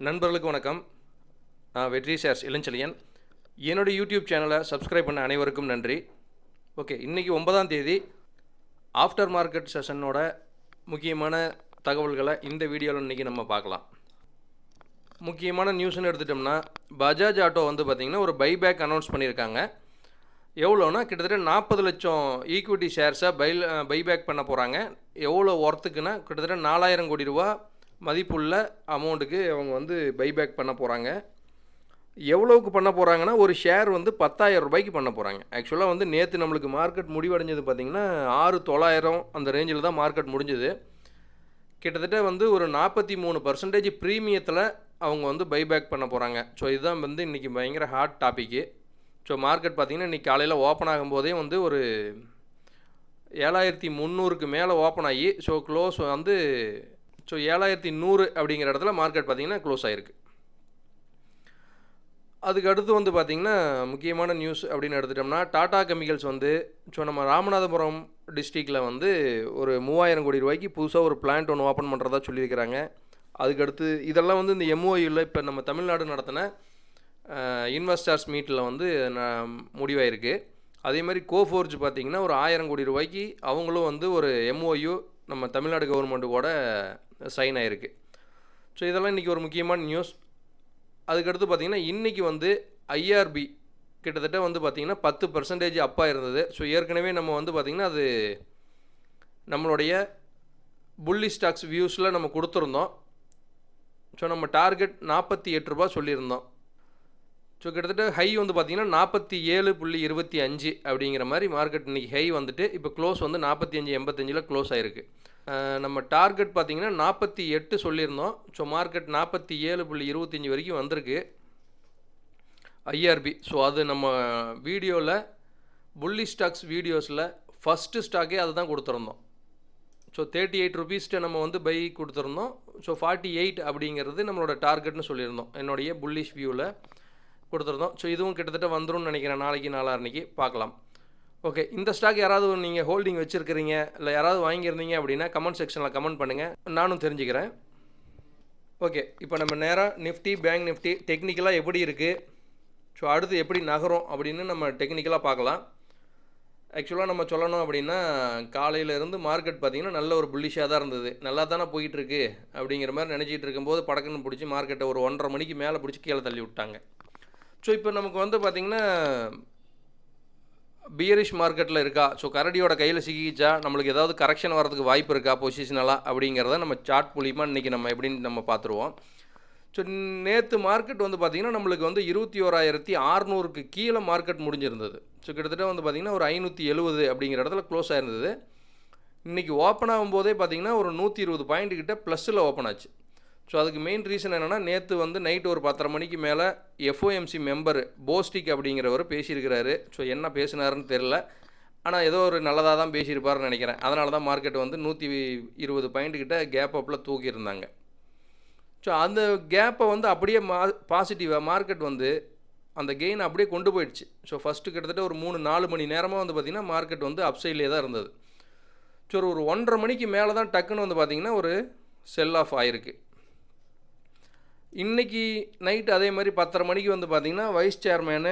நண்பர்களுக்கு வணக்கம். நான் வெற்றி ஷேர்ஸ் இளஞ்செழியன். என்னுடைய யூடியூப் சேனலை சப்ஸ்கிரைப் பண்ண அனைவருக்கும் நன்றி. ஓகே, இன்றைக்கி 9ஆம் தேதி ஆஃப்டர் மார்க்கெட் செஷனோட முக்கியமான தகவல்களை இந்த வீடியோவில் இன்றைக்கி நம்ம பார்க்கலாம். முக்கியமான நியூஸ்னு எடுத்துட்டோம்னா, பஜாஜ் ஆட்டோ வந்து பார்த்திங்கன்னா ஒரு பைபேக் அனௌன்ஸ் பண்ணியிருக்காங்க. எவ்வளோனா கிட்டத்தட்ட 40 லட்சம் ஈக்விட்டி ஷேர்ஸை பைபேக் பண்ண போகிறாங்க. எவ்வளோ ஒர்த்துக்குன்னா கிட்டத்தட்ட 4000 கோடி ரூபா மதிப்புள்ள அமௌண்ட்டுக்கு அவங்க வந்து பைபேக் பண்ண போகிறாங்க. எவ்வளோவுக்கு பண்ண போகிறாங்கன்னா, ஒரு ஷேர் வந்து 10,000 ரூபாய்க்கு பண்ண போகிறாங்க. ஆக்சுவலாக வந்து நேற்று நம்மளுக்கு மார்க்கெட் முடிவடைஞ்சது பார்த்திங்கன்னா 6,900 அந்த ரேஞ்சில் தான் மார்க்கெட் முடிஞ்சுது. கிட்டத்தட்ட வந்து ஒரு 43% ப்ரீமியத்தில் அவங்க வந்து பைபேக் பண்ண போகிறாங்க. ஸோ இதுதான் வந்து இன்றைக்கி பயங்கர ஹாட் டாப்பிக்கு. ஸோ மார்க்கெட் பார்த்திங்கன்னா இன்றைக்கி காலையில் ஓப்பன் ஆகும்போதே வந்து ஒரு 7,300க்கு மேலே ஓப்பன் ஆகி ஸோ க்ளோஸ் வந்து 7,100 அப்படிங்கிற இடத்துல மார்க்கெட் பார்த்திங்கன்னா க்ளோஸ் ஆகிருக்கு. அதுக்கு அடுத்து வந்து பார்த்திங்கன்னா முக்கியமான நியூஸ் அப்படின்னு எடுத்துட்டோம்னா, டாடா கெமிக்கல்ஸ் வந்து நம்ம ராமநாதபுரம் டிஸ்ட்ரிக்டில் வந்து ஒரு 3000 கோடி ரூபாய்க்கு புதுசாக ஒரு பிளான்ட் ஒன்று ஓப்பன் பண்ணுறதா சொல்லியிருக்கிறாங்க. அதுக்கடுத்து இதெல்லாம் வந்து இந்த எம்ஓயூவில் இப்போ நம்ம தமிழ்நாடு நடத்தின இன்வெஸ்டர்ஸ் மீட்டில் வந்து முடிவாயிருக்கு. அதே மாதிரி கோஃபோர்ஜ் பார்த்திங்கன்னா ஒரு 1000 கோடி ரூபாய்க்கு அவங்களும் வந்து ஒரு எம்ஓயு நம்ம தமிழ்நாடு கவர்மெண்ட்டுக்கூட சைன் ஆகிருக்கு. ஸோ இதெல்லாம் இன்றைக்கி ஒரு முக்கியமான நியூஸ். அதுக்கடுத்து பார்த்திங்கன்னா இன்றைக்கி வந்து ஐஆர்பி கிட்டத்தட்ட வந்து பார்த்திங்கன்னா 10% அப்பாக இருந்தது. ஸோ ஏற்கனவே நம்ம வந்து பார்த்திங்கன்னா அது நம்மளுடைய புல்லி ஸ்டாக்ஸ் வியூஸில் நம்ம கொடுத்துருந்தோம். ஸோ நம்ம டார்கெட் 48 ரூபா சொல்லியிருந்தோம். ஸோ கிட்டத்தட்ட ஹை வந்து பார்த்திங்கன்னா 47.25 அப்படிங்கிற மாதிரி மார்க்கெட் இன்றைக்கி ஹை வந்துட்டு இப்போ க்ளோஸ் வந்து 45.85 க்ளோஸ் ஆகிருக்கு. நம்ம டார்கெட் பார்த்திங்கன்னா 48 சொல்லியிருந்தோம். ஸோ மார்க்கெட் 47.25 வரைக்கும் வந்திருக்கு ஐஆர்பி. ஸோ அது நம்ம வீடியோவில் புல்லி ஸ்டாக்ஸ் வீடியோஸில் ஃபஸ்ட்டு ஸ்டாக்கே அதை தான் கொடுத்துருந்தோம். ஸோ 38 ருபீஸ்ட்டு நம்ம வந்து பை கொடுத்துருந்தோம். ஸோ 48 அப்படிங்கிறது நம்மளோட டார்கெட்னு சொல்லியிருந்தோம், என்னுடைய புல்லிஷ் வியூவில் கொடுத்துருந்தோம். ஸோ இதுவும் கிட்டத்தட்ட வந்துடும் நினைக்கிறேன், நாளைக்கு நாளான்னைக்கு பார்க்கலாம். ஓகே, இந்த ஸ்டாக் யாராவது நீங்கள் ஹோல்டிங் வச்சுருக்கிறீங்க இல்லை யாராவது வாங்கியிருந்தீங்க அப்படின்னா கமெண்ட் செக்ஷனில் கமெண்ட் பண்ணுங்கள், நானும் தெரிஞ்சுக்கிறேன். ஓகே, இப்போ நம்ம நேராக நிஃப்டி பேங்க் நிஃப்டி டெக்னிக்கலாக எப்படி இருக்குது, ஸோ அடுத்து எப்படி நகரும் அப்படின்னு நம்ம டெக்னிக்கலாக பார்க்கலாம். ஆக்சுவலாக நம்ம சொல்லணும் அப்படின்னா காலையிலேருந்து மார்க்கெட் பார்த்திங்கன்னா நல்ல ஒரு புல்லிஷாக தான் இருந்தது. நல்லா தானே போயிட்டுருக்கு அப்படிங்கிற மாதிரி நினச்சிட்டு இருக்கும்போது படக்குன்னு பிடிச்சி மார்க்கெட்டை ஒரு 1:30 மணிக்கு மேலே பிடிச்சி கீழே தள்ளி விட்டாங்க. ஸோ இப்போ நமக்கு வந்து பார்த்திங்கன்னா பியரிஷ் மார்க்கெட்டில் இருக்கா, ஸோ கரடியோட கையில் சிக்கிச்சா நம்மளுக்கு ஏதாவது கரெக்ஷன் வரதுக்கு வாய்ப்பு இருக்கா பொசிஷனலாக அப்படிங்கிறத நம்ம சார்ட் மூலிமா இன்றைக்கி நம்ம எப்படின்னு நம்ம பார்த்துருவோம். ஸோ நேற்று மார்க்கெட் வந்து பார்த்திங்கன்னா நம்மளுக்கு வந்து 21,600க்கு கீழே மார்க்கெட் முடிஞ்சிருந்தது. ஸோ கிட்டத்தட்ட வந்து பார்த்திங்கன்னா ஒரு 570 அப்படிங்கிற இடத்துல க்ளோஸ் ஆயிருந்தது. இன்றைக்கி ஓப்பன் ஆகும்போதே பார்த்திங்கன்னா ஒரு 120 பாயிண்ட் கிட்ட ப்ளஸில் ஓப்பன் ஆச்சு. ஸோ அதுக்கு மெயின் ரீசன் என்னென்னா, நேற்று வந்து நைட்டு ஒரு 10:30 மணிக்கு மேலே எஃப்ஓஎம்சி மெம்பர் போஸ்டிக் அப்படிங்கிறவர் பேசியிருக்கிறாரு. ஸோ என்ன பேசினாருன்னு தெரில, ஆனால் ஏதோ ஒரு நல்லதாக தான் பேசியிருப்பாருன்னு நினைக்கிறேன். அதனால தான் மார்க்கெட் வந்து 120 பாயிண்ட் கிட்ட கேப் அப்பில் தூக்கியிருந்தாங்க. ஸோ அந்த கேப்பை வந்து அப்படியே பாசிட்டிவாக மார்க்கெட் வந்து அந்த கெயின் அப்படியே கொண்டு போயிடுச்சு. ஸோ ஃபஸ்ட்டு கிட்டத்தட்ட ஒரு 3-4 மணி நேரமாக வந்து பார்த்திங்கன்னா மார்க்கெட் வந்து அப்சைட்லேயே தான் இருந்தது. ஸோ ஒரு 1:30 மணிக்கு மேலே தான் டக்குன்னு வந்து பார்த்திங்கன்னா ஒரு செல் ஆஃப் ஆகிருக்கு. இன்றைக்கி நைட்டு அதே மாதிரி 10:30 மணிக்கு வந்து பார்த்திங்கன்னா வைஸ் சேர்மேனு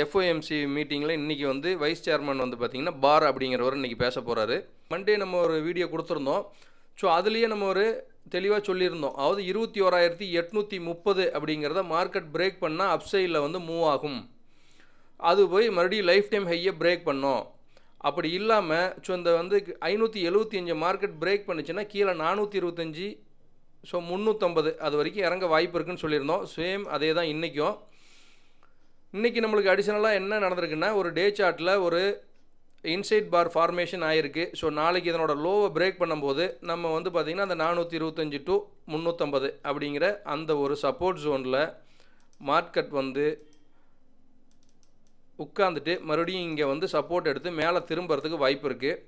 எஃப்ஓஎம்சி மீட்டிங்கில் இன்றைக்கி வந்து வைஸ் சேர்மன் வந்து பார்த்திங்கன்னா பார் அப்படிங்கிறவர் இன்றைக்கி பேச போகிறாரு. மண்டே நம்ம ஒரு வீடியோ கொடுத்துருந்தோம். ஸோ அதுலேயே நம்ம ஒரு தெளிவாக சொல்லியிருந்தோம், அதாவது 21,830 அப்படிங்கிறத மார்க்கெட் பிரேக் பண்ணால் அப்சைடில் வந்து மூவ் ஆகும், அது போய் மறுபடியும் லைஃப் டைம் ஹையை பிரேக் பண்ணோம். அப்படி இல்லாமல் ஸோ இந்த வந்து 575 மார்க்கெட் பிரேக் பண்ணிச்சுன்னா கீழே 425 ஸோ 350 அது வரைக்கும் இறங்க வாய்ப்பு இருக்குன்னு சொல்லியிருந்தோம். சேம் அதே தான் இன்றைக்கும். இன்றைக்கி நம்மளுக்கு அடிஷ்னலாக என்ன நடந்திருக்குன்னா, ஒரு டே சார்ட்டில் ஒரு இன்சைட் பார் ஃபார்மேஷன் ஆகிருக்கு. ஸோ நாளைக்கு இதனோட லோவை பிரேக் பண்ணும்போது நம்ம வந்து பார்த்திங்கன்னா அந்த 425 to 350 அப்படிங்கிற அந்த ஒரு சப்போர்ட் ஜோனில் மார்க்கெட் வந்து உட்காந்துட்டு மறுபடியும் இங்கே வந்து சப்போர்ட் எடுத்து மேலே திரும்புறதுக்கு வாய்ப்பு இருக்குது.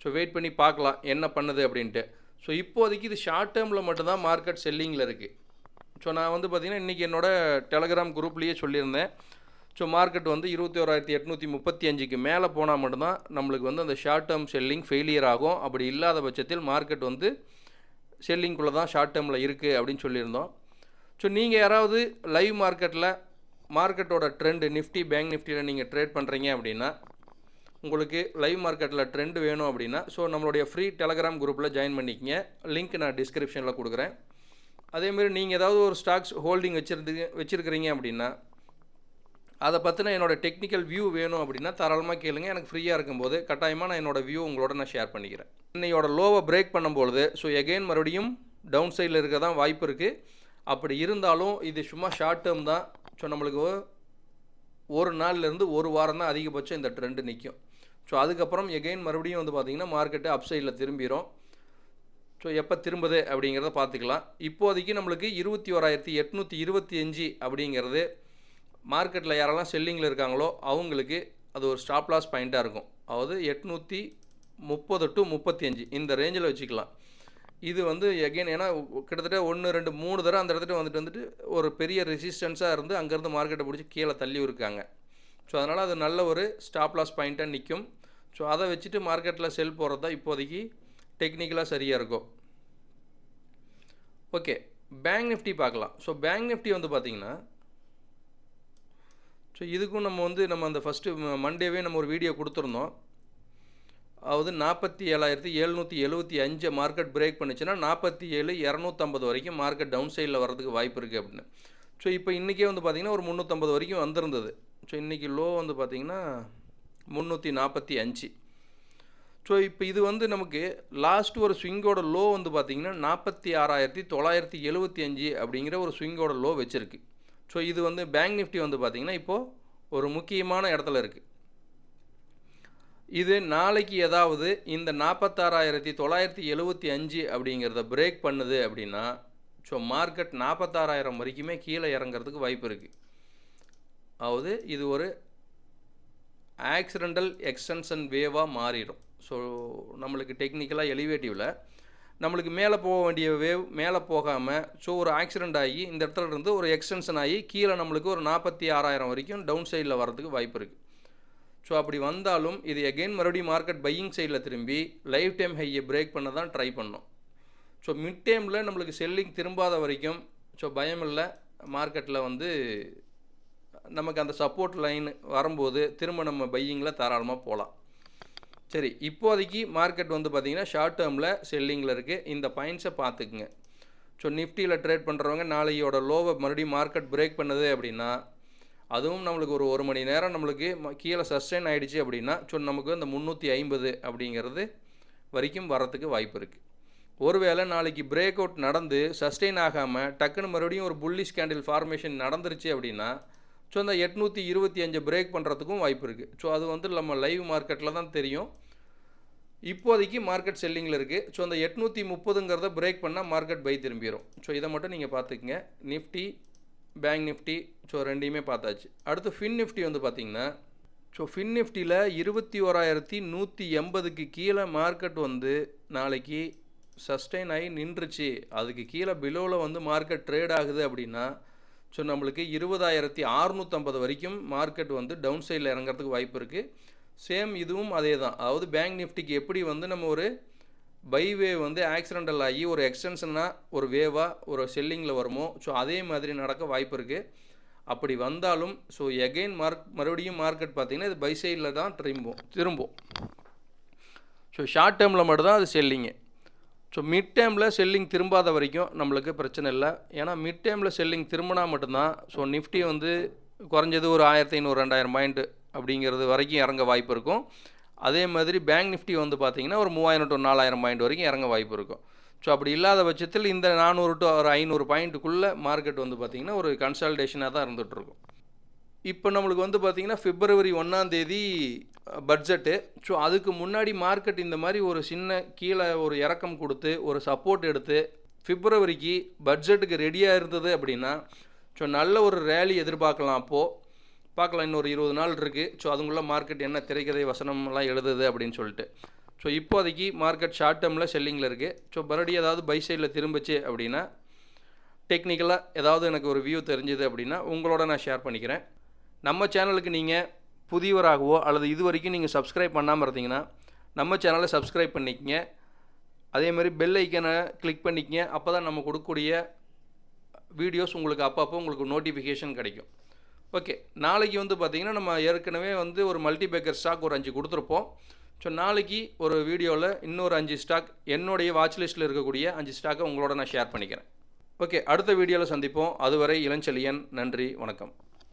ஸோ வெயிட் பண்ணி பார்க்கலாம் என்ன பண்ணுது அப்படின்ட்டு. ஸோ இப்போதைக்கு இது ஷார்ட் டேர்மில் மட்டும்தான் மார்க்கெட் செல்லிங்கில் இருக்குது. ஸோ நான் வந்து பார்த்திங்கன்னா இன்றைக்கி என்னோடய டெலகிராம் குரூப்லேயே சொல்லியிருந்தேன். ஸோ மார்க்கெட் வந்து 21,835க்கு மேலே போனால் மட்டும்தான் நம்மளுக்கு வந்து அந்த ஷார்ட் டேர்ம் செல்லிங் ஃபெயிலியர் ஆகும். அப்படி இல்லாத பட்சத்தில் மார்க்கெட் வந்து செல்லிங்குள்ளே தான் ஷார்ட் டேர்மில் இருக்குது அப்படின்னு சொல்லியிருந்தோம். ஸோ நீங்கள் யாராவது லைவ் மார்க்கெட்டோட ட்ரெண்டு நிஃப்டி பேங்க் நிஃப்டியில் நீங்கள் ட்ரேட் பண்ணுறீங்க அப்படின்னா, உங்களுக்கு லைவ் மார்க்கெட்டில் ட்ரெண்ட் வேணும் அப்படின்னா, ஸோ நம்மளுடைய ஃப்ரீ டெலகிராம் குரூப்பில் ஜாயின் பண்ணிக்கங்க. லிங்க் நான் டிஸ்கிரிப்ஷனில் கொடுக்குறேன். அதேமாதிரி நீங்கள் ஏதாவது ஒரு ஸ்டாக்ஸ் ஹோல்டிங் வச்சுருக்கிறீங்க அப்படின்னா, அதை பற்றின என்னோடய டெக்னிக்கல் வியூ வேணும் அப்படின்னா தாராளமாக கேளுங்க. எனக்கு ஃப்ரீயாக இருக்கும்போது கட்டாயமாக நான் என்னோடய வியூ உங்களோட நான் ஷேர் பண்ணிக்கிறேன். இன்னையோட லோவை பிரேக் பண்ணும்பொழுது ஸோ எகெயின் மறுபடியும் டவுன் சைடில் இருக்க தான் வாய்ப்பு இருக்குது. அப்படி இருந்தாலும் இது சும்மா ஷார்ட் டேர்ம் தான். ஸோ நம்மளுக்கு ஒரு நாள்லேருந்து ஒரு வாரம் தான் அதிகபட்சம் இந்த ட்ரெண்டு நிற்கும். ஸோ அதுக்கப்புறம் எகெயின் மறுபடியும் வந்து பார்த்திங்கன்னா மார்க்கெட்டு அப் சைடில் திரும்பிடும். ஸோ எப்போ திரும்புது அப்படிங்கிறத பார்த்துக்கலாம். இப்போதைக்கு நம்மளுக்கு 21,825 அப்படிங்கிறது மார்க்கெட்டில் யாரெல்லாம் செல்லிங்கில் இருக்காங்களோ அவங்களுக்கு அது ஒரு ஸ்டாப் லாஸ் பாயிண்ட்டாக இருக்கும். அதாவது 830 to 35 இந்த ரேஞ்சில் வச்சுக்கலாம். இது வந்து எகெயின் ஏன்னா கிட்டத்தட்ட 1, 2, 3 தடவை அந்த இடத்துல வந்துட்டு ஒரு பெரிய ரெசிஸ்டன்ஸாக இருந்து அங்கேருந்து மார்க்கெட்டை பிடிச்சி கீழே தள்ளி இருக்காங்க. ஸோ அதனால் அது நல்ல ஒரு ஸ்டாப் லாஸ் பாயிண்ட்டாக நிற்கும். ஸோ அதை வச்சுட்டு மார்க்கெட்டில் செல் போகிறது தான் இப்போதைக்கு டெக்னிக்கலாக சரியாக இருக்கும். ஓகே, பேங்க் நிஃப்டி பார்க்கலாம். ஸோ பேங்க் நிஃப்டி வந்து பார்த்திங்கன்னா, ஸோ இதுக்கும் நம்ம அந்த ஃபஸ்ட்டு மண்டேவே நம்ம ஒரு வீடியோ கொடுத்துருந்தோம். அதாவது 47,775 மார்க்கெட் பிரேக் பண்ணிச்சுன்னா 47,250 வரைக்கும் மார்க்கெட் டவுன் சைடில் வரதுக்கு வாய்ப்பு இருக்குது அப்படின்னு. ஸோ இப்போ இன்றைக்கே வந்து பார்த்திங்கன்னா ஒரு 350 வரைக்கும் வந்திருந்தது. ஸோ இன்றைக்கி லோ வந்து பார்த்திங்கன்னா 345. ஸோ இப்போ இது வந்து நமக்கு லாஸ்ட் ஒரு ஸ்விங்கோட லோ வந்து பார்த்திங்கன்னா 46,975 அப்படிங்கிற ஒரு ஸ்விங்கோட லோ வச்சுருக்கு. ஸோ இது வந்து பேங்க் நிஃப்டி வந்து பார்த்திங்கன்னா இப்போது ஒரு முக்கியமான இடத்துல இருக்குது. இது நாளைக்கு ஏதாவது இந்த 46,975 அப்படிங்கிறத பிரேக் பண்ணுது அப்படின்னா ஸோ மார்க்கெட் 46,000 வரைக்குமே கீழே இறங்கிறதுக்கு வாய்ப்பு இருக்குது. அதாவது இது ஒரு ஆக்சிடென்டல் எக்ஸ்டென்ஷன் வேவாக மாறிடும். ஸோ நம்மளுக்கு டெக்னிக்கலாக எலிவேட்டிவில் நம்மளுக்கு மேலே போக வேண்டிய வேவ் மேலே போகாமல் ஸோ ஒரு ஆக்சிடெண்ட் ஆகி இந்த இடத்துல இருந்து ஒரு எக்ஸ்டென்ஷன் ஆகி கீழே நம்மளுக்கு ஒரு 46,000 வரைக்கும் டவுன் சைடில் வரதுக்கு வாய்ப்பு இருக்குது. ஸோ அப்படி வந்தாலும் இது எகெயின் மறுபடியும் மார்க்கெட் பையிங் சைடில் திரும்பி லைஃப் டைம் ஹையை பிரேக் பண்ண தான் ட்ரை பண்ணோம். ஸோ மிட் டைமில் நம்மளுக்கு செல்லிங் திரும்பாத வரைக்கும் ஸோ பயம் இல்லை. மார்க்கெட்டில் வந்து நமக்கு அந்த சப்போர்ட் லைன் வரும்போது திரும்ப நம்ம பையிங்கில் தாராளமாக போகலாம். சரி, இப்போதைக்கு மார்க்கெட் வந்து பார்த்திங்கன்னா ஷார்ட் டேர்மில் செல்லிங்கில் இருக்குது. இந்த பாயிண்ட்ஸை பார்த்துக்குங்க. ஸோ நிஃப்டியில் ட்ரேட் பண்ணுறவங்க நாளையோட லோவை மறுபடியும் மார்க்கெட் பிரேக் பண்ணுது அப்படின்னா அதுவும் நம்மளுக்கு ஒரு 1 மணி நேரம் நம்மளுக்கு கீழே சஸ்டெயின் ஆகிடுச்சு அப்படின்னா ஸோ நமக்கு அந்த 350 அப்படிங்கிறது வரைக்கும் வரத்துக்கு வாய்ப்பு இருக்குது. ஒருவேளை நாளைக்கு பிரேக் அவுட் நடந்து சஸ்டெயின் ஆகாமல் டக்குன்னு மறுபடியும் ஒரு புல்லிஷ் கேண்டில் ஃபார்மேஷன் நடந்துருச்சு அப்படின்னா ஸோ அந்த 825 பிரேக் பண்ணுறதுக்கும் வாய்ப்பு இருக்குது. ஸோ அது வந்து நம்ம லைவ் மார்க்கெட்டில் தான் தெரியும். இப்போதைக்கு மார்க்கெட் செல்லிங்கில் இருக்குது. ஸோ அந்த 830ங்கிறத பிரேக் பண்ணால் மார்க்கெட் பை திரும்பிடும். ஸோ இதை மட்டும் நீங்கள் பார்த்துக்குங்க. நிஃப்டி பேங்க் நிஃப்டி ஸோ ரெண்டையுமே பார்த்தாச்சு. அடுத்து ஃபின் நிஃப்டி வந்து பார்த்திங்கன்னா ஸோ ஃபின் நிஃப்டியில் 21,180க்கு கீழே மார்க்கெட் வந்து நாளைக்கு சஸ்டெயின் ஆகி நின்றுச்சு, அதுக்கு கீழே பிலோவில் வந்து மார்க்கெட் ட்ரேட் ஆகுது அப்படின்னா ஸோ நம்மளுக்கு 20,650 வரைக்கும் மார்க்கெட் வந்து டவுன் சைடில் இறங்கிறதுக்கு வாய்ப்பு இருக்குது. சேம் இதுவும் அதே தான். அதாவது பேங்க் நிஃப்டிக்கு எப்படி வந்து நம்ம ஒரு பை வேவ் வந்து ஆக்சிடென்டல் ஆகி ஒரு எக்ஸ்டென்ஷனாக ஒரு வேவாக ஒரு செல்லிங்கில் வருமோ ஸோ அதே மாதிரி நடக்க வாய்ப்பு இருக்குது. அப்படி வந்தாலும் ஸோ எகெயின் மறுபடியும் மார்க்கெட் பார்த்திங்கன்னா இது பை சைடில் தான் திரும்பும். ஸோ ஷார்ட் டேர்மில் மட்டும்தான் அது செல்லிங்கு. ஸோ மிட் டைமில் செல்லிங் திரும்பாத வரைக்கும் நம்மளுக்கு பிரச்சனை இல்லை. ஏன்னா மிட் டைமில் செல்லிங் திரும்பினா மட்டும்தான் ஸோ நிஃப்டி வந்து குறைஞ்சது ஒரு 1,500 2,000 பாயிண்ட் அப்படிங்கிறது வரைக்கும் இறங்க வாய்ப்பு இருக்கும். அதே மாதிரி பேங்க் நிஃப்டி வந்து பார்த்திங்கன்னா ஒரு 3,000 to 4,000 பாயிண்ட் வரைக்கும் இறங்க வாய்ப்பு இருக்கும். ஸோ அப்படி இல்லாத பட்சத்தில் இந்த 400 to 500 பாயிண்ட்டுக்குள்ளே மார்க்கெட் வந்து பார்த்திங்கன்னா ஒரு கன்சால்டேஷனாக தான் இருந்துகிட்ருக்கும். இப்போ நம்மளுக்கு வந்து பார்த்திங்கன்னா February 1 பட்ஜெட்டு. ஸோ அதுக்கு முன்னாடி மார்க்கெட் இந்த மாதிரி ஒரு சின்ன கீழே ஒரு இறக்கம் கொடுத்து ஒரு சப்போர்ட் எடுத்து பிப்ரவரிக்கு பட்ஜெட்டுக்கு ரெடியாக இருந்தது அப்படின்னா ஸோ நல்ல ஒரு ரேலி எதிர்பார்க்கலாம். அப்போது பார்க்கலாம், இன்னொரு 20 நாள் இருக்குது. ஸோ அதுக்குள்ளே மார்க்கெட் என்ன திரைக்கதை வசனம்லாம் எழுதுது அப்படின்னு சொல்லிட்டு. ஸோ இப்போதைக்கு மார்க்கெட் ஷார்ட் டேர்மில் செல்லிங்கில் இருக்குது. ஸோ மறுபடியும் ஏதாவது பை சைடில் திரும்பிச்சு அப்படின்னா டெக்னிக்கலாக ஏதாவது எனக்கு ஒரு வியூ தெரிஞ்சுது அப்படின்னா உங்களோட நான் ஷேர் பண்ணிக்கிறேன். நம்ம சேனலுக்கு நீங்கள் புதியவராகவோ அல்லது இது வரைக்கும் நீங்கள் சப்ஸ்கிரைப் பண்ணாமல் இருந்தீங்கன்னா நம்ம சேனலை சப்ஸ்கிரைப் பண்ணிக்கங்க. அதேமாதிரி பெல் ஐக்கனை கிளிக் பண்ணிக்கங்க. அப்போ தான் நம்ம கொடுக்கக்கூடிய வீடியோஸ் உங்களுக்கு அப்பப்போ உங்களுக்கு நோட்டிஃபிகேஷன் கிடைக்கும். ஓகே, நாளைக்கு வந்து பார்த்திங்கன்னா நம்ம ஏற்கனவே வந்து ஒரு மல்டிபேக்கர் ஸ்டாக் ஒரு 5 கொடுத்துருப்போம். ஸோ நாளைக்கு ஒரு வீடியோவில் இன்னொரு 5 ஸ்டாக் என்னுடைய வாட்ச் லிஸ்ட்டில் இருக்கக்கூடிய 5 ஸ்டாக்கை உங்களோட நான் ஷேர் பண்ணிக்கிறேன். ஓகே, அடுத்த வீடியோவில் சந்திப்போம். அதுவரை இளஞ்செழியன். நன்றி, வணக்கம்.